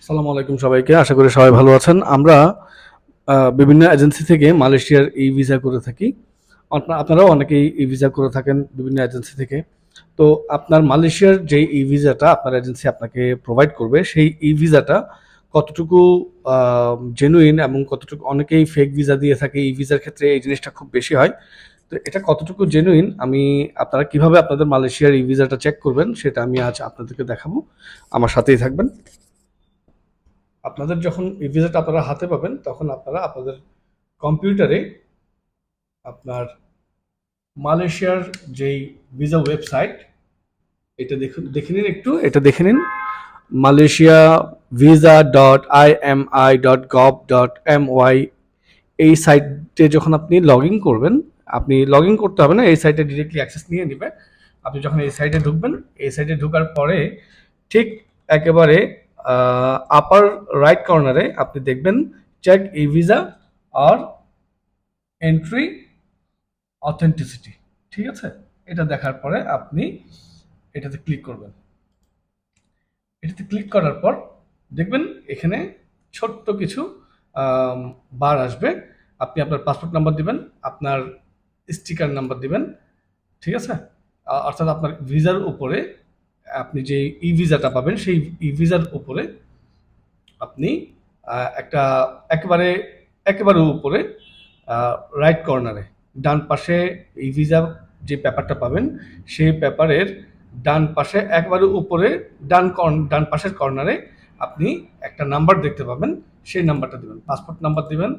আসসালামু আলাইকুম সবাইকে। আশা করি সবাই ভালো আছেন। আমরা বিভিন্ন এজেন্সি থেকে মালয়েশিয়ার ই-ভিসা করে থাকি। আপনারাও অনেকেই ই-ভিসা করে থাকেন বিভিন্ন এজেন্সি থেকে। তো আপনার মালয়েশিয়ার যে ই-ভিসাটা আপনার এজেন্সি আপনাকে প্রোভাইড করবে, সেই ই-ভিসাটা কতটুকু আ জেনুইন এবং কতটুকু অনেকেই ফেক ভিসা দিয়ে থাকে। ই-ভিসার ক্ষেত্রে এই জিনিসটা খুব বেশি হয়। তো এটা কতটুকু জেনুইন আপনারা কিভাবে আপনাদের মালয়েশিয়ার ই-ভিসাটা চেক করবেন সেটা আমি আজ আপনাদেরকে দেখাবো। আমার সাথেই থাকবেন। আপনাদের যখন ই ভিসাটা আপনারা হাতে পাবেন তখন আপনারা আপনাদের কম্পিউটারে আপনার মালয়েশিয়ার যেই ভিসা ওয়েবসাইট এটা দেখে নিন, একটু এটা দেখে নিন। Malaysia visa dot IMEI dot gov dot MY. এই সাইটে যখন আপনি লগ ইন করবেন, আপনি লগ ইন করতে হবে না, এই সাইটে ডিরেক্টলি অ্যাক্সেস নিয়ে নেবে। আপনি যখন এই সাইটে ঢুকবেন, এই সাইটে ঢোকার পরে ঠিক একেবারে আপার রাইট কর্নারে আপনি দেখবেন চেক ই ভিসা আর এন্ট্রি অথেন্টিসিটি। ঠিক আছে, এটা দেখার পরে আপনি এটাতে ক্লিক করবেন। এটাতে ক্লিক করার পর দেখবেন এখানে ছোট্ট কিছু বার আসবে। আপনি আপনার পাসপোর্ট নাম্বার দিবেন, আপনার স্টিকার নাম্বার দিবেন। ঠিক আছে, অর্থাৎ আপনার ভিসার উপরে আপনি যে ই ভিসাটা পাবেন সেই ই ভিসার উপরে আপনি একটা একেবারে একেবারে উপরে রাইট কর্নারে ডান পাশে ই ভিসা যে পেপারটা পাবেন সেই পেপারের ডান পাশে একেবারে উপরে ডান পাশের কর্নারে আপনি একটা নাম্বার দেখতে পাবেন। সেই নাম্বারটা দিবেন, পাসপোর্ট নাম্বার দিবেন,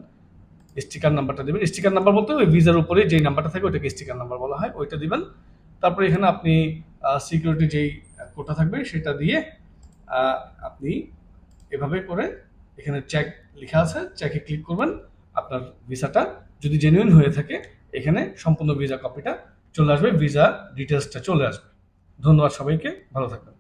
স্টিকার নাম্বারটা দিবেন। স্টিকার নাম্বার বলতে ওই ভিসার উপরে যেই নাম্বারটা থাকে ওইটাকে স্টিকার নাম্বার বলা হয়, ওইটা দিবেন। তারপরে এখানে আপনি সিকিউরিটি যেই কোডটা থাকবে সেটা দিয়ে আপনি এভাবে করে এখানে চেক লেখা আছে, চেকে ক্লিক করবেন। আপনার ভিসাটা যদি জেনুইন হয়ে থাকে এখানে সম্পূর্ণ ভিসা কপিটা চলে আসবে, ভিসা ডিটেলসটা চলে আসবে। ধন্যবাদ সবাইকে, ভালো থাকবেন।